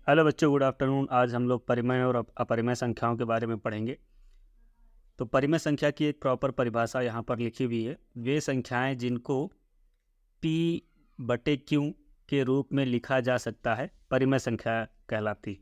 Hello बच्चों, good afternoon. आज हम लोग परिमेय और अपरिमेय संख्याओं के बारे में पढ़ेंगे। तो परिमेय संख्या की एक प्रॉपर परिभाषा यहाँ पर लिखी हुई है। वे संख्याएं जिनको p बटे q के रूप में लिखा जा सकता है परिमेय संख्या कहलाती,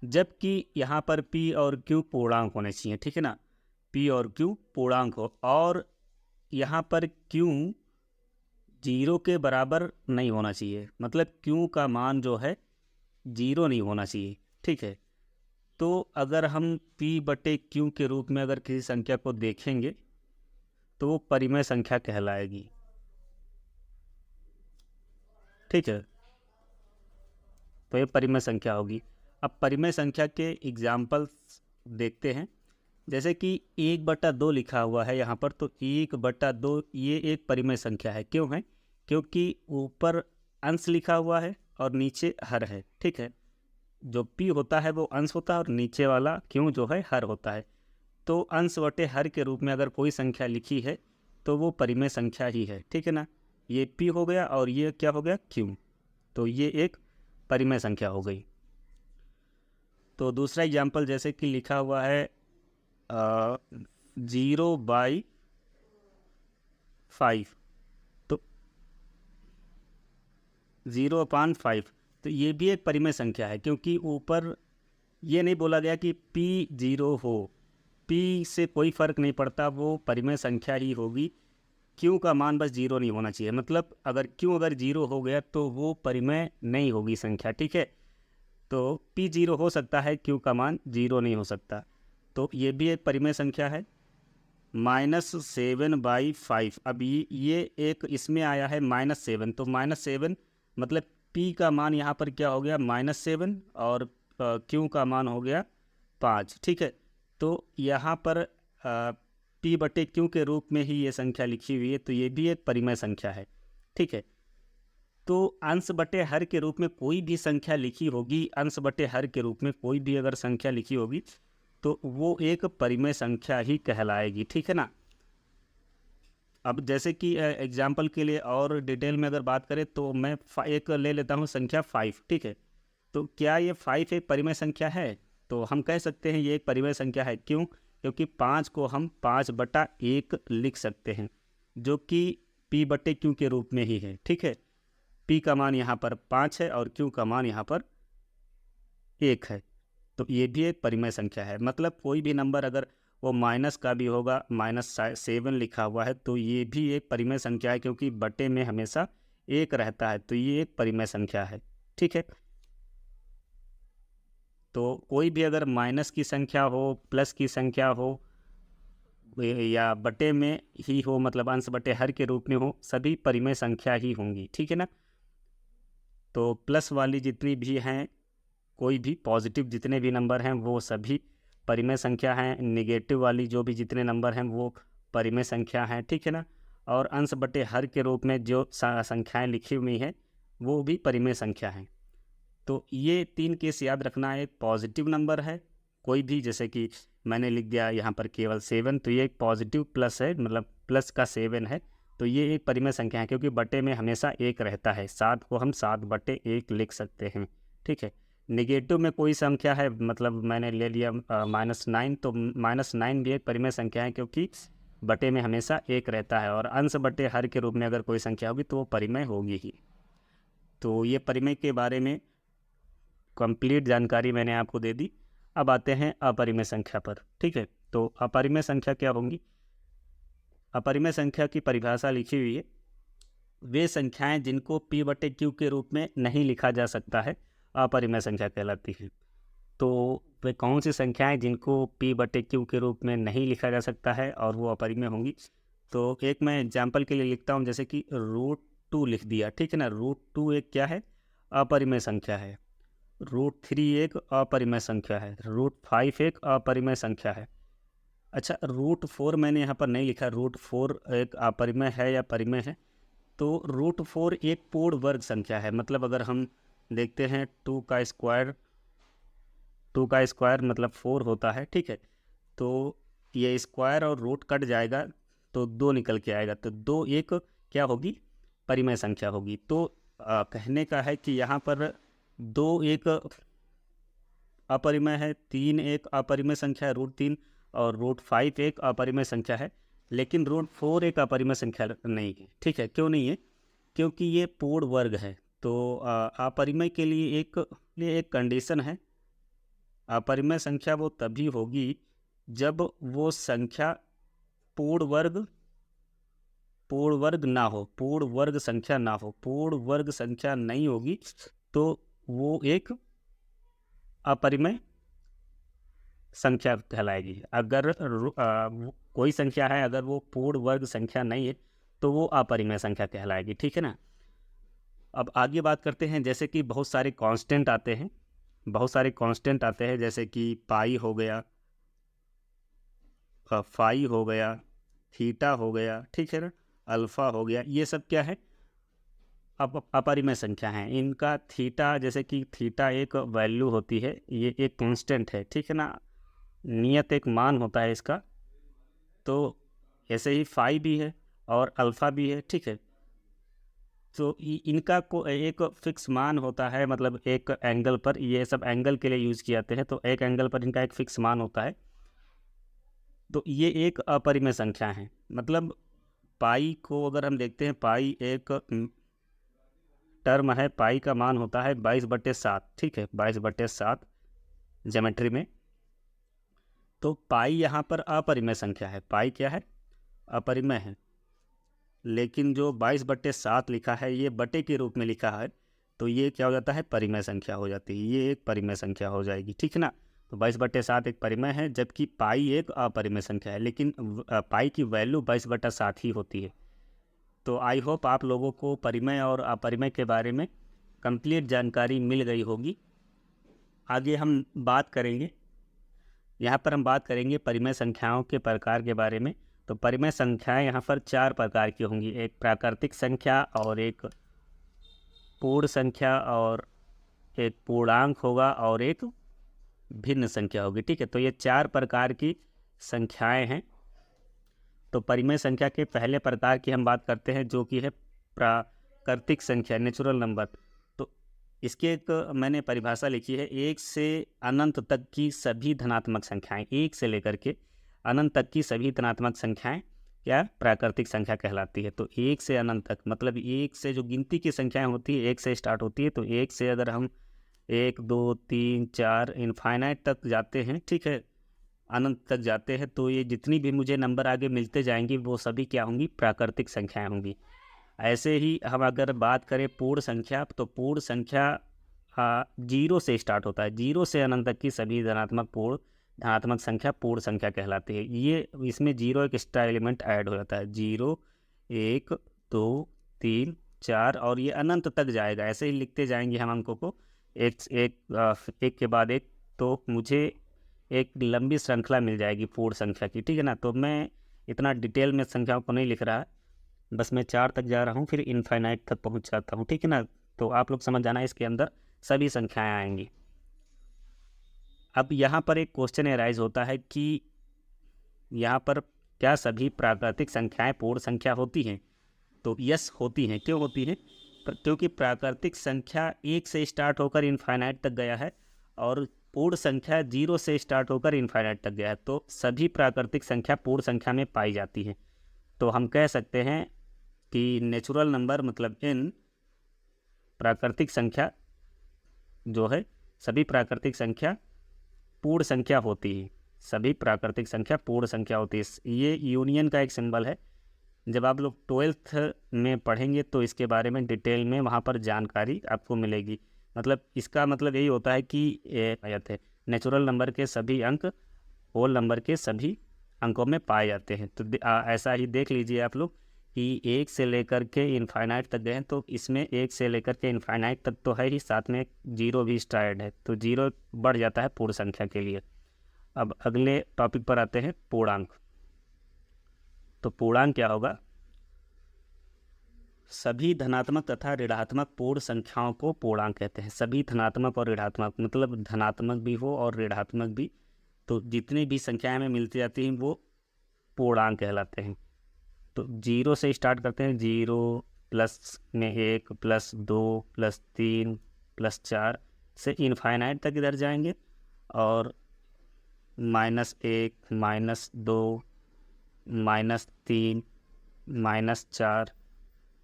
जबकि यहाँ पर p और q पूर्णांक होने चाहिए। ठीक है ना, p और q पूर्णांक हो, और यहाँ पर q 0 के बराबर नहीं होना चाहिए, मतलब q का मान जो है 0 नहीं होना चाहिए। ठीक है, तो अगर हम p बटे q के रूप में अगर किसी संख्या को देखेंगे तो वो परिमेय संख्या कहलाएगी। ठीक है, तो ये परिमेय संख्या होगी। अब परिमेय संख्या के एग्जाम्पल्स देखते हैं। जैसे कि 1/2 लिखा हुआ है यहाँ पर, तो 1/2 ये एक परिमेय संख्या है। क्यों है? क्योंकि ऊपर अंश लिखा हुआ है और नीचे हर है। ठीक है, जो p होता है वो अंश होता है और नीचे वाला q जो है हर होता है। तो अंश बटे हर के रूप में अगर कोई संख्या लिखी है तो वो परिमेय संख्या ही है। ठीक है ना, ये p हो गया और ये क्या हो गया, q। तो ये एक परिमेय संख्या हो गई। तो दूसरा एग्जाम्पल जैसे कि लिखा हुआ है 0/5, तो 0/5, तो ये भी एक परिमेय संख्या है, क्योंकि ऊपर ये नहीं बोला गया कि p 0 हो। p से कोई फर्क नहीं पड़ता, वो परिमेय संख्या ही होगी। q का मान बस 0 नहीं होना चाहिए, मतलब अगर q अगर 0 हो गया तो वो परिमेय नहीं होगी संख्या। ठीक है, तो p 0 हो सकता है, q का मान 0 नहीं हो सकता। तो ये भी एक परिमेय संख्या है। -7/5, अब ये एक इसमें आया है -7, तो -7 मतलब p का मान यहाँ पर क्या हो गया, -7, और q का मान हो गया 5। ठीक है, तो यहाँ पर p बटे q के रूप में ही ये संख्या लिखी हुई है, तो ये भी एक परिमेय संख्या है। ठीक है, तो अंश बटे हर के रूप में कोई भी संख्या लिखी होगी, अंश बटे हर के रूप में कोई भी अगर संख्या लिखी होगी तो वो एक परिमेय संख्या ही कहलाएगी। ठीक है ना। अब जैसे कि एग्जाम्पल के लिए और डिटेल में अगर बात करें तो मैं एक ले लेता हूँ संख्या 5। ठीक है, तो क्या ये 5 एक परिमेय संख्या है? तो हम कह सकते हैं ये एक परिमेय संख्या है। क्यों? क्योंकि 5 को हम 5/1 लिख सकते हैं, जो कि p बटे q के रूप में ही है। ठीक है, p का मान यहाँ पर 5 है और q का मान यहाँ पर 1 है, तो ये भी एक परिमेय संख्या है। मतलब कोई भी नंबर अगर वो माइनस का भी होगा, -7 लिखा हुआ है, तो ये भी एक परिमेय संख्या है, क्योंकि बटे में हमेशा 1 रहता है, तो ये एक परिमेय संख्या है। ठीक है, तो कोई भी अगर माइनस की संख्या हो, प्लस की संख्या हो, या बटे में ही हो, मतलब अंश बटे हर के रूप में हो, सभी परिमेय संख्या ही होंगी। ठीक है ना। तो प्लस वाली जितनी भी हैं, कोई भी पॉजिटिव जितने भी नंबर हैं वो सभी परिमेय संख्या हैं। नेगेटिव वाली जो भी जितने नंबर हैं वो परिमेय संख्या हैं। ठीक है ना, और अंश बटे हर के रूप में जो संख्याएं लिखी हुई हैं वो भी परिमेय संख्या हैं। तो ये 3 केस याद रखना। एक पॉजिटिव नंबर है कोई भी, जैसे कि मैंने लिख दिया यहाँ पर केवल 7, तो ये एक पॉजिटिव प्लस है, मतलब प्लस का 7 है, तो ये एक परिमेय संख्या है, क्योंकि बटे में हमेशा 1 रहता है। 7 को हम 7/1 लिख सकते हैं। ठीक है, निगेटिव में कोई संख्या है, मतलब मैंने ले लिया -9, तो -9 भी एक परिमेय संख्या है, क्योंकि बटे में हमेशा 1 रहता है, और अंश बटे हर के रूप में अगर कोई संख्या होगी तो वो परिमेय होगी ही। तो ये परिमेय के बारे में कंप्लीट जानकारी मैंने आपको दे दी। अब आते हैं अपरिमेय संख्या पर। ठीक है, तो अपरिमेय संख्या क्या होंगी? अपरिमेय संख्या की परिभाषा लिखी हुई है। वे संख्याएं जिनको p बटे q के रूप में नहीं लिखा जा सकता है अपरिमेय संख्या कहलाती हैं। तो वे कौन सी संख्याएं जिनको p बटे q के रूप में नहीं लिखा जा सकता है और वो अपरिमेय होंगी? तो एक मैं एग्जाम्पल के लिए लिखता हूँ, जैसे कि √2 लिख दिया। ठीक है ना, √2 एक क्या है, अपरिमेय संख्या है। √3 एक अपरिमेय संख्या है। √5 एक अपरिमेय संख्या है। अच्छा, √4 मैंने यहाँ पर नहीं लिखा, √4 एक अपरिमेय है या परिमेय है? तो √4 एक पूर्ण वर्ग संख्या है। मतलब अगर हम देखते हैं 2 का स्क्वायर मतलब 4 होता है। ठीक है, तो ये स्क्वायर और रूट कट जाएगा तो 2 निकल के आएगा, तो 2 एक क्या होगी, परिमेय संख्या होगी। तो कहने का है कि यहाँ पर 2 एक अपरिमेय है, 3 एक अपरिमेय संख्या है √3, और √5 एक अपरिमेय संख्या है, लेकिन √4 एक अपरिमेय संख्या नहीं है। ठीक है, क्यों नहीं है? क्योंकि ये पूर्ण वर्ग है। तो अपरिमेय के लिए एक कंडीशन है। अपरिमेय संख्या वो तभी होगी जब वो संख्या पूर्ण वर्ग ना हो, पूर्ण वर्ग संख्या ना हो। पूर्ण वर्ग संख्या नहीं होगी तो वो एक अपरिमेय संख्या कहलाएगी। अगर कोई संख्या है, अगर वो पूर्ण वर्ग संख्या नहीं है तो वो अपरिमेय संख्या कहलाएगी। ठीक है ना। अब आगे बात करते हैं, जैसे कि बहुत सारे कांस्टेंट आते हैं, जैसे कि पाई हो गया, फाई हो गया, थीटा हो गया, ठीक है ना, अल्फा हो गया। ये सब क्या है? अपरिमेय संख्या है। इनका थीटा, जैसे कि थीटा एक वैल्यू होती है, ये एक कांस्टेंट है, ठीक है ना, नियत एक मान होता है इसका। तो ऐसे ही फाई भी है और अल्फा भी है, ठीक है। तो इनका को एक फिक्स मान होता है, मतलब एक एंगल पर, ये सब एंगल के लिए यूज़ किए जाते हैं, तो एक एंगल पर इनका एक फिक्स मान होता है। तो ये एक अपरिमेय संख्या है। मतलब पाई को अगर हम देखते हैं, पाई एक टर्म है, पाई का मान होता है 22/7, ठीक है, 22/7 ज्योमेट्री में। तो पाई यहाँ पर अपरिमेय संख्या है, पाई क्या है? अपरिमेय है। लेकिन जो 22/7 लिखा है, ये बटे के रूप में लिखा है, तो ये क्या हो जाता है? परिमेय संख्या हो जाती है, ये एक परिमेय संख्या हो जाएगी, ठीक है ना। तो 22/7 एक परिमेय है, जबकि पाई एक अपरिमेय संख्या है, लेकिन पाई की वैल्यू 22/7 ही होती है। तो आई होप आप लोगों को परिमेय और अपरिमेय के बारे में कंप्लीट जानकारी मिल गई होगी। आगे हम बात करेंगे, यहाँ पर हम बात करेंगे परिमेय संख्याओं के प्रकार के बारे में। तो परिमेय संख्याएं यहाँ पर 4 प्रकार की होंगी, एक प्राकृतिक संख्या, और एक पूर्ण संख्या, और एक पूर्णांक होगा, और एक भिन्न संख्या होगी, ठीक है। तो ये 4 प्रकार की संख्याएं हैं। तो परिमेय संख्या के पहले प्रकार की हम बात करते हैं, जो कि है प्राकृतिक संख्या, नेचुरल नंबर। तो इसकी एक मैंने परिभाषा लिखी है, 1 से अनंत तक की सभी धनात्मक संख्याएं, 1 से लेकर के अनंत तक की सभी धनात्मक संख्याएं क्या प्राकृतिक संख्या कहलाती है। तो 1 से अनंत तक, मतलब 1 से जो गिनती की संख्याएं होती है, 1 से स्टार्ट होती है। तो 1 से अगर हम 1 2 3 4 इनफाइनाइट तक जाते हैं, ठीक है, अनंत तक जाते हैं, तो ये जितनी भी मुझे नंबर आगे मिलते जाएंगी, वो सभी क्या होंगी? प्राकृतिक संख्याएं होंगी। ऐसे ही हम अगर बात करें पूर्ण संख्या, तो पूर्ण संख्या 0 से स्टार्ट होता है, 0 से अनंत तक की सभी धनात्मक संख्या पूर्ण संख्या कहलाती है। ये इसमें 0 एक एक्स्ट्रा एलिमेंट ऐड हो जाता है, 0 1 2 3 4, और ये अनंत तक जाएगा। ऐसे ही लिखते जाएंगे हम अंकों को, एक के बाद एक, तो मुझे एक लंबी श्रृंखला मिल जाएगी पूर्ण संख्या की, ठीक है ना। तो मैं इतना डिटेल में संख्याओं को नहीं लिख रहा, बस मैं 4 तक जा रहा हूँ, फिर इनफाइनाइट तक पहुँच जाता हूँ, ठीक है ना। तो आप लोग समझ जाना, इसके अंदर सभी संख्याएं आएंगी। अब यहाँ पर एक क्वेश्चन एराइज होता है कि यहाँ पर क्या सभी प्राकृतिक संख्याएं पूर्ण संख्या होती हैं? तो यस, होती हैं। क्यों होती हैं? क्योंकि प्राकृतिक संख्या 1 से स्टार्ट होकर इनफाइनाइट तक गया है, और पूर्ण संख्या 0 से स्टार्ट होकर इनफाइनाइट तक गया है। तो सभी प्राकृतिक संख्या पूर्ण संख्या में पाई जाती हैं। तो हम कह सकते हैं कि नेचुरल नंबर मतलब n प्राकृतिक संख्या जो है, सभी प्राकृतिक संख्या पूर्ण संख्या होती है, सभी प्राकृतिक संख्या पूर्ण संख्या होती है। ये यूनियन का एक सिंबल है। जब आप लोग 12th में पढ़ेंगे तो इसके बारे में डिटेल में वहाँ पर जानकारी आपको मिलेगी। मतलब इसका मतलब यही होता है कि आयत है, नेचुरल नंबर के सभी अंक होल नंबर के सभी अंकों में पाए जाते हैं। तो ऐसा ही देख लीजिए आप लोग कि 1 से लेकर के इनफाइनाइट तक गए हैं, तो इसमें 1 से लेकर के इनफाइनाइट तक तो है ही, साथ में 0 भी स्टार्ट है, तो 0 बढ़ जाता है पूर्ण संख्या के लिए। अब अगले टॉपिक पर आते हैं, पूर्णांक। तो पूर्णांक क्या होगा? सभी धनात्मक तथा ऋणात्मक पूर्ण संख्याओं को पूर्णांक कहते हैं। सभी धनात्मक और ऋणात्मक, मतलब धनात्मक भी हो और ऋणात्मक भी, तो जितनी भी संख्याएं में मिलती जाती हैं वो पूर्णांक कहलाते हैं। तो 0 से स्टार्ट करते हैं, 0 प्लस में 1 प्लस 2 प्लस 3 प्लस 4 से इनफाइनाइट तक इधर जाएंगे, और -1, -2, -3, -4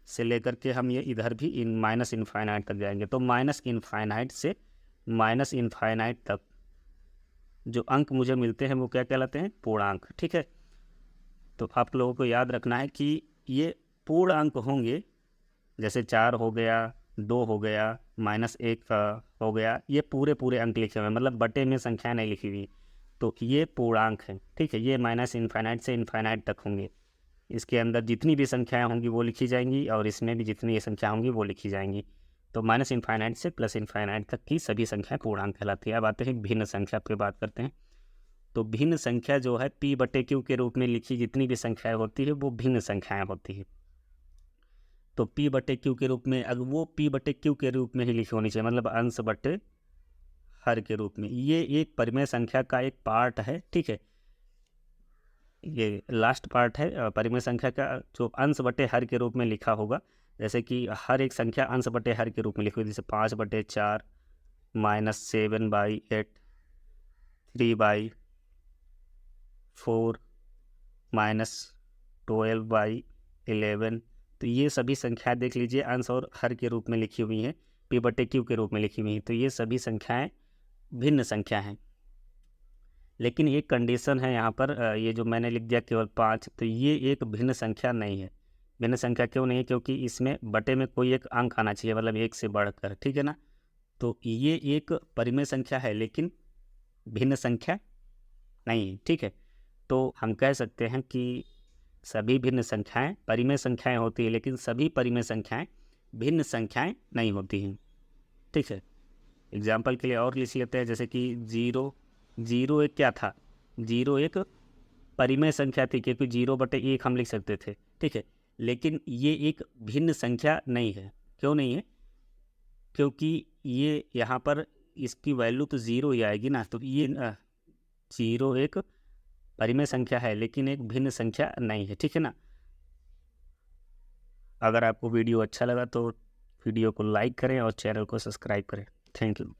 से लेकर के हम ये इधर भी माइनस इनफाइनाइट तक जाएंगे। तो माइनस इनफाइनाइट से माइनस इनफाइनाइट तक जो अंक मुझे मिलते हैं वो क्या कहलाते हैं? पूर्णांक। ठीक है, तो आप लोगों को याद रखना है कि ये पूर्ण अंक होंगे, जैसे 4 हो गया, 2 हो गया, -1 हो गया, ये पूरे पूरे अंक लिखे हुए हैं, मतलब बटे में संख्या नहीं लिखी हुई। तो ये पूर्णांक हैं। ठीक है, ये माइनस इनफाइनाइट से इनफाइनाइट तक होंगे। इसके अंदर जितनी भी संख्याएं होंगी वो लिखी जाएंगी और इसमें भी जितनी संख्या होंगी वो लिखी जाएंगी। तो माइनस इनफाइनाइट से प्लस इनफाइनाइट तक की सभी संख्याएं पूर्णांक कहलाती है। अब आते हैं भिन्न संख्या पे बात करते हैं। तो भिन्न संख्या जो है P/Q के रूप में लिखी जितनी भी संख्याएं होती है वो भिन्न संख्याएं होती है। तो P/Q के रूप में, अगर वो P/Q के रूप में ही लिखी होनी चाहिए, मतलब अंश बटे हर के रूप में। ये एक परिमेय संख्या का एक पार्ट है। ठीक है, ये लास्ट पार्ट है परिमेय संख्या का, जो अंश बटे हर के रूप में लिखा होगा। जैसे कि हर एक संख्या अंश बटे हर के रूप में लिखी हुई, जैसे 5/4, -7/8, 3/4, -12/11। तो ये सभी संख्याएं देख लीजिए अंश और हर के रूप में लिखी हुई हैं, P/Q के रूप में लिखी हुई हैं। तो ये सभी संख्याएं भिन्न संख्या हैं। लेकिन एक कंडीशन है यहाँ पर, ये जो मैंने लिख दिया केवल 5, तो ये एक भिन्न संख्या नहीं है। भिन्न संख्या क्यों नहीं है? क्योंकि इसमें बटे में कोई एक अंक आना चाहिए, मतलब 1 से बढ़कर। ठीक है ना, तो ये एक परिमेय संख्या है लेकिन भिन्न संख्या नहीं है। ठीक है, तो हम कह सकते हैं कि सभी भिन्न संख्याएं परिमेय संख्याएं होती है, लेकिन सभी परिमेय संख्याएं भिन्न संख्याएं नहीं होती हैं। ठीक है, एग्जाम्पल के लिए और लिख लेते हैं, जैसे कि 0 एक क्या था? 0 एक परिमेय संख्या थी, क्योंकि 0/1 हम लिख सकते थे। ठीक है, लेकिन ये एक भिन्न संख्या नहीं है। क्यों नहीं है? क्योंकि ये यहाँ पर इसकी वैल्यू तो 0 ही आएगी ना। तो ये 0 एक परिमेय संख्या है लेकिन एक भिन्न संख्या नहीं है। ठीक है ना। अगर आपको वीडियो अच्छा लगा तो वीडियो को लाइक करें और चैनल को सब्सक्राइब करें। Thank you.